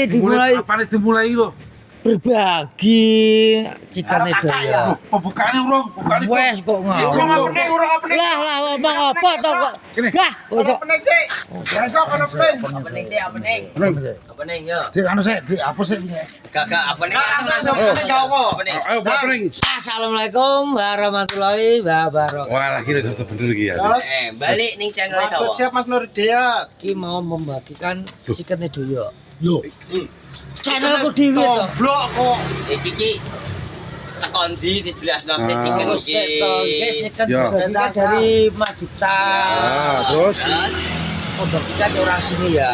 Dimulai apa nih dimulai lo? berbagi cikane daya. Pembukaannya urung, bukaannya Wes kok ngawur. urung apa nih? Lah ngomong apa to kok. Gini. Gah, kok Pening sih. Besok ono pening. Apa nih yo? Di anu sih, di apa sih ini? Kakak apa nih? Langsung Jawa. Ayo buat ring. Assalamualaikum warahmatullahi wabarakatuh. Wah lagi udah bener lagi ya. Terus Balik ning channel Mantap Jawa. siap Mas Nur Hidayat. Ki mau membagikan cikane daya. Loh, Channelku dhewe to. Toblok kok. Iki ki tekon di dijelasno sik Ah. chicken Terus iki. Nggih, chicken Ya. dibagikan dari Madita. terus Membagikan orang sini ya.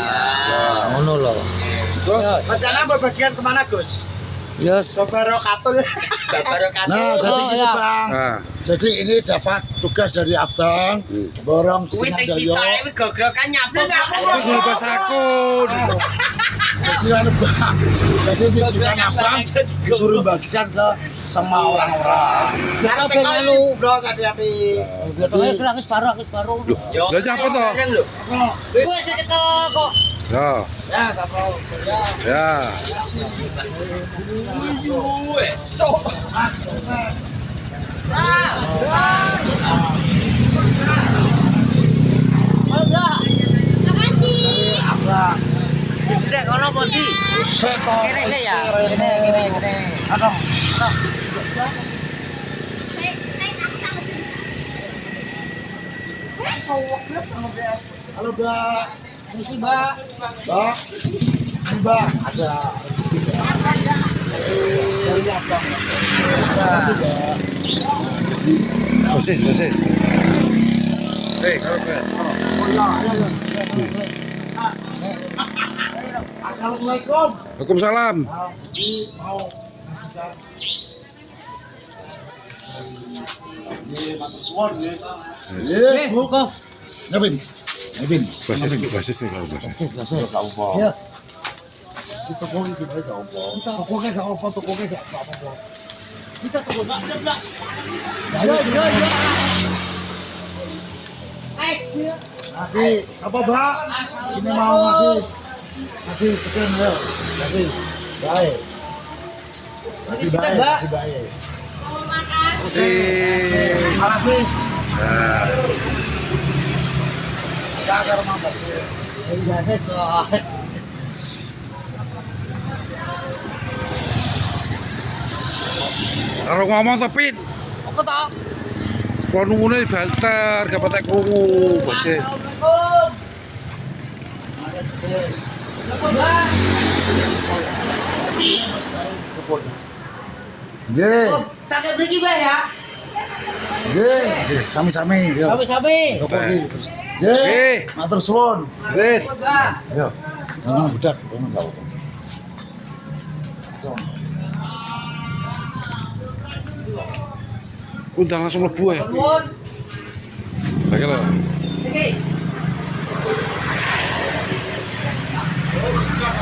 Ngono loh. terus Rencana berbagian kemana Gus? Ya, Ke Barokatul. Baru kata. Nah, jadi Oh, gini ya. Bang. nah, Jadi ini dapat tugas dari Abang, borong Wis sing Cikina sitoke Dayo. wis gogrokan nyapu. tapi gue bahasa akun. Jadi anu Bang. Jadi diberikan Abang disuruh bagikan ke semua orang-orang. kita pengen lu. Bro, hati-hati. Kita aku separuh. Yo. Lah apa toh? Gue sekitar kok. Ya, Ya, sapa? ya. Abang, Cedek kono podi. seto. Kene sih ya. Kene. Aduh. Halo Mbak. Misi, Mbak. Mbak. Mbak, ada rezeki Mbak. Dari Abang. Terima kasih Mbak. Basis. Hei, kalau kalian. Assalamualaikum. Waalaikumsalam. Jadi mau ngasihkan ini matur suwun nggih. Nggih, Bu. Nyapin. Basis nih kalau basis. Ya. Kita kok iki gak apa. Pokoknya gak apa, pokoknya gak apa-apa. Kita tunggu. Nanti apa, Mbak? Ini mau ngasih chicken ya. Kasih. Baik. Kasih baik, Mbak. kasih baik. Terima Makasih. Nah, Kakak rumah kasih. Biasa kok. kalau ngomong tapi Apa toh? kalau nunggunya banter, gak patek krungu, basis. Sis. Nggih, Tak beli Mbak ya. nggih, sami-sami ya. Sabi-sabi. Nggih, matur suwun. Basis. Mbak. Yo. Jangan budak, jangan tahu. Udah langsung lebu ya. Nuwun. Lagi lo. Iki.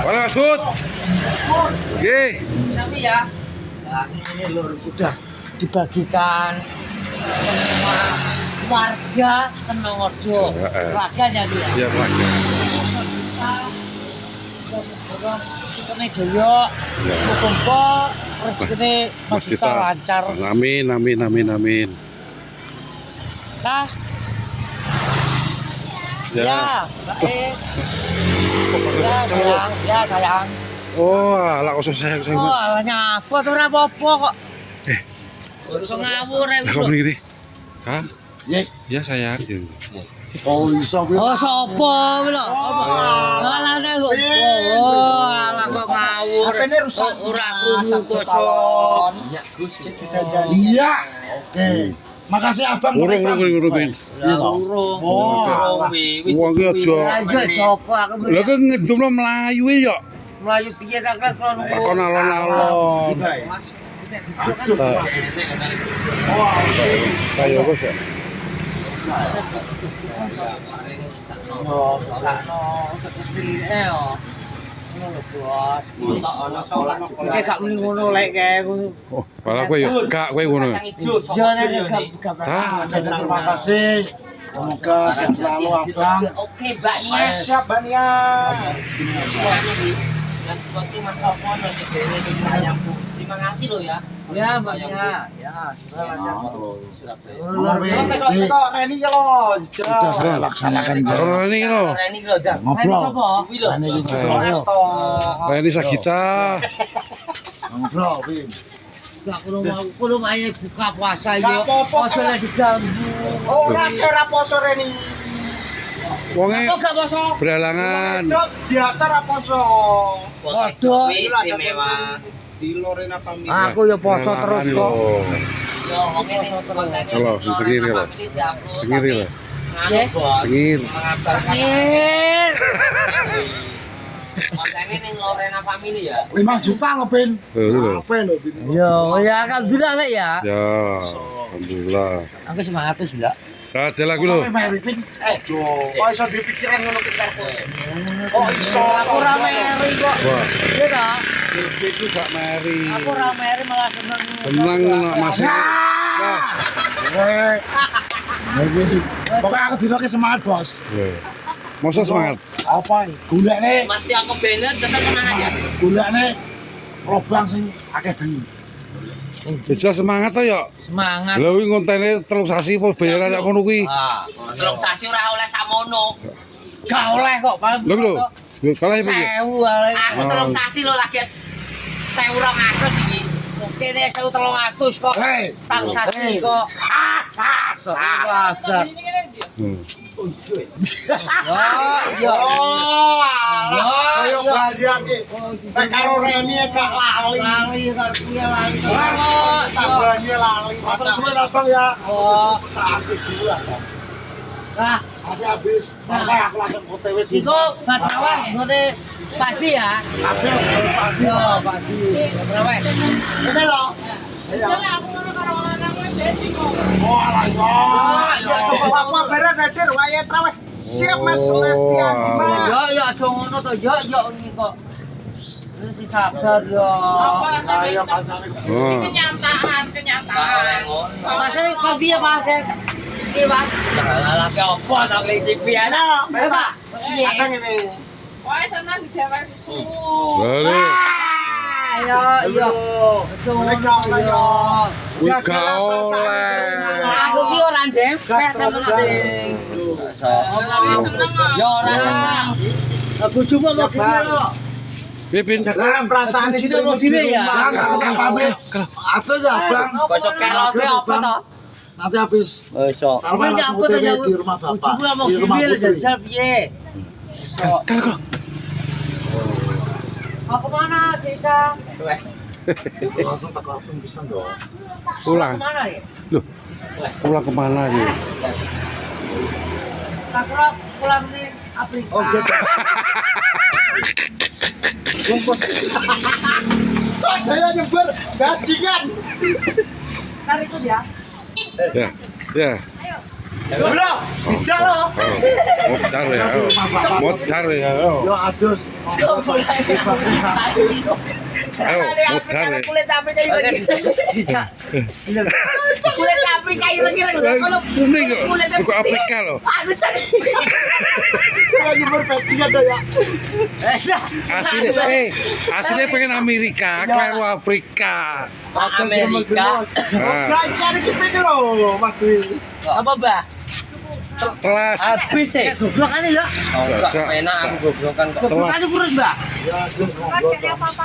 Wala Mas Bud. Oke. Sapi ya. Nah, ini lur sudah dibagikan semua warga Kenongorjo. Raganya dia. Ya lagi. Cikene doyo, Ya. kumpul, rezekine Mas kita Tita. lancar. Amin. Cah, ya, baik. Ya sayang. Oh, ala khusus saya. Oh, alanya apa tuh ora apa-apa kok. Eh. Iso ngawur Lah kamu gini. Hah? Nggih. Ya sayang. Oh, iso kuwi. Oh, sapa kuwi lho? Apa? Alane kok. Oh, ala kok ngawur. HP-ne rusak. Ora krungu kok, Son. Ya Gus. Iya. Oke. Makasih Abang. Urung. Iya toh. Urung. Oh, Uang ki aja. Ayo sapa aku Lah kok ngedumno mlayu ya. mlayu piye ta kan kon. Kon alon-alon. Kayo kok ya. Yo, sakno terus dilike yo. Ngono lho, Bos. Mosok ana sholat juga. Iki gak muni ngono lek kae ngono. Oh, pala kowe ya gak kowe ngono. Iya nek gak Hah? jadi terima kasih. Semoga sehat selalu Abang. Oke, Mbak Nia. Siap, Mbak Nia. Ya seperti Mas Sopon masih dene di ayamku. Terima kasih loh ya. Ya, Mbaknya. Ya, Nomor teko Reni ki lho. Sudah saya laksanakan Kalau ini loh. Ini lho, Jan. ngobrol. Kuwi lho. Ini ngobrol. Nah, ini Sagita. Ngobrol, Pin. gak kulo mau ae buka puasa yo. Gak apa-apa, Ojo lek diganggu. Ora kira poso Reni. Wonge Kok gak poso? beralangan. Dok, biasa ra poso. Waduh. Istimewa. Di Lorena Family. Aku yo poso terus kok. Yo, wong ini kontennya Halo, dicengiri lho. Cengiri lho. Ya. Cengir. Mengabarkan Ngir. kontennya ning Lorena Family ya. 5 juta loh, Pin. Lho. Apa lo, Pin? Yo, ya alhamdulillah lek ya. Ya, alhamdulillah. Aku 900 ya. Nah, ada lagi lho. Sampai bayar, Pin. Kok iso dipikiran ngono ki karpo. Kok iso Aku ra meri kok. Wah, Iya ta? itu gak meri. Aku ra meri malah seneng. Tenang nak masih. Wah, Pokoknya aku tidak semangat, Bos. lho. Masa semangat? Apa ini? Gula nih, Mesti aku bener tetap semangat ya. gula nih. Lobang sing akeh banyu. Jelas semangat to ya. Semangat. Lha kuwi kontene telung sasi apa bayaran nek ngono kuwi. Ah, Telung sasi ora oleh samono. gak oleh kok, Pak. Lho lho. Lho kalah iki. 1000 wae. Aku telung sasi lho lagi 1.200 iki. Kene 1300 kok. Hei, Tang sasi kok. Sok wajar. Hmm. Yo, yo. Oh, alah. Ayo kalian ki. Nek karo Reni gak lali. Lali karo kuwi lali. Tambahane lali. Matur suwun Abang ya. Oh, aku gula. nah, Tapi habis, sampai aku langsung OTW di iku batrawah ngote padi ya. Kabeh pagi. Yo, padi. Batrawah. Ini lho. Oh, alah Ya coba aku beres hadir wae traweh. Siap Mas Lestiandi Mas. Yo, yo aja ngono to. Yo, yo ini kok. Wis sabar yo. Ayo kancane. Oh. Kenyataan. Masih kok piye, Pak? Iki, Pak. Lah lagi apa nang TV ya? Nah, Eh, Pak. Piye? Abang ini. Lha Yo, yo. Aja ngono yo. kuwi gak oleh. Aku ki ora ndempet sama ndeng. Yo ora seneng. Bojomu mau gede lho. Piye Pin? Lah perasaan Bojomu mau dhewe ya. Kan pamit. Atau ya, Bang. Besok keloke apa to? Nanti habis Besok. kalau Ini langsung apa to OTW ya? di rumah Bapak. Bojomu mau Di rumah gede Putri. jajal piye? Sok. Mau kemana, Dita? Langsung tak lapun bisa dong. Pulang. Kemana ya? Loh. Pulang kemana iki? Tak kira pulang nih Afrika. Oh, gitu. Cok, saya nyebar bajingan. Ntar ikut ya. Ya. Ya. Bro, bijak lo. Modar ya. Modar ya. Yo adus. Ayo, modar ya. Kulit api kayak Bisa. kulit api kayak ireng-ireng. Kalau Kuning kok. Kok Afrika loh. aku tadi Saya nyebar bajingan dah ya. Aslinya pengen Amerika, kleru Afrika. Amerika. Nah, Guys, cari kita lo, Mas Dwi. Apa, Mbak? kelas. Habis sih. Goblok kan ya? Oh, enggak enak aku goblokan kok. Goblok kan kurus, Mbak. Ya sudah ngobrol.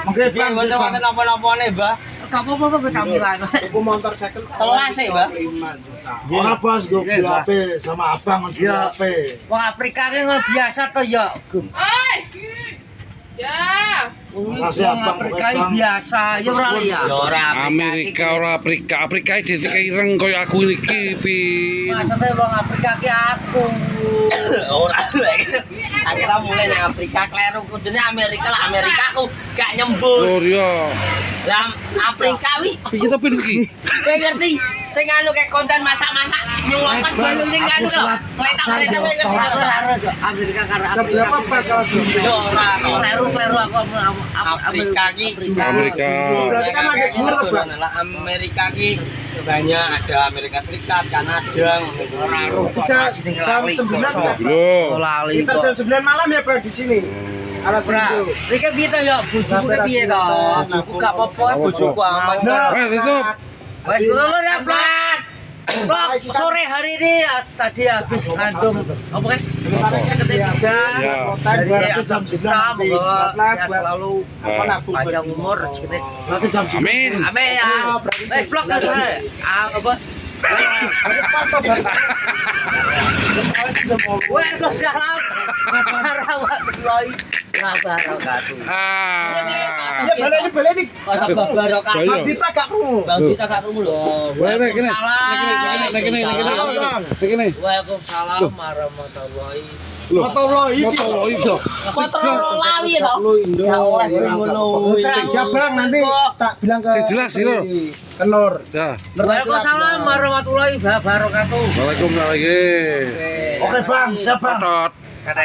Oke, Piye Bang. wonten napa-napa nih, Mbak? Gak apa-apa kok camilan. Aku motor second. Telas sih, Mbak. 5 juta. Ora bos, gue beli HP sama abang ngambil Iya. HP. Wong Afrika ki ngono biasa to ya. Makasih, Wong Abang. Afrika ki biasa, ya ora li ya. Ya ora Amerika ora Afrika. Afrika iki dadi ireng kaya aku iki, Pi. Maksudnya wong Afrika ki aku. Ora. Akhirnya mulai nang Afrika kleru kudune Amerika lah Amerika aku gak nyembur. Oh iya. Lah Afrika wi Iki to Pin iki. kowe ngerti sing anu kayak konten masak-masak nyuwakon balung sing anu lho. Kowe tak ngerti kowe ngerti Aku lho. ora ora yo Amerika karo Afrika. Berapa Pak kalau Yo ora. Kleru-kleru aku Afrika ki Amerika. Berarti kan ada dua, Bang. Lah Amerika ki banyak ada Amerika Serikat, Kanada, ora Bisa jam 9 Loh. lali Kita kok. jam 9 malam ya Bang di sini. Alat pintu. Rika piye to ya bojoku rek piye to? Bojoku gak apa-apa, bojoku aman. Tutup. Wes lho ya plak. Plak sore hari ini tadi habis kandung apa kan? Seketik 3 Ya. dari jam 9 sehat selalu panjang umur rezeki. Berarti jam Amin. Amin ya. Wes plak kan sore. Apa? Waalaikumsalam warahmatullahi wabarakatuh. Ah. Ya baleni. Barokah. Bayo. Kita gak krungu. Bang kita gak krungu lho. Kene kene. Kene. Waalaikumsalam warahmatullahi. Motor iki. Motor itu. Lali to. Ya ngono. Siap Bang nanti tak bilang ke Sing jelas, Siro. Kenur. Ya. Waalaikumsalam warahmatullahi wabarakatuh. Waalaikumsalam lagi. Oke Bang, siap Bang. Otot. Kata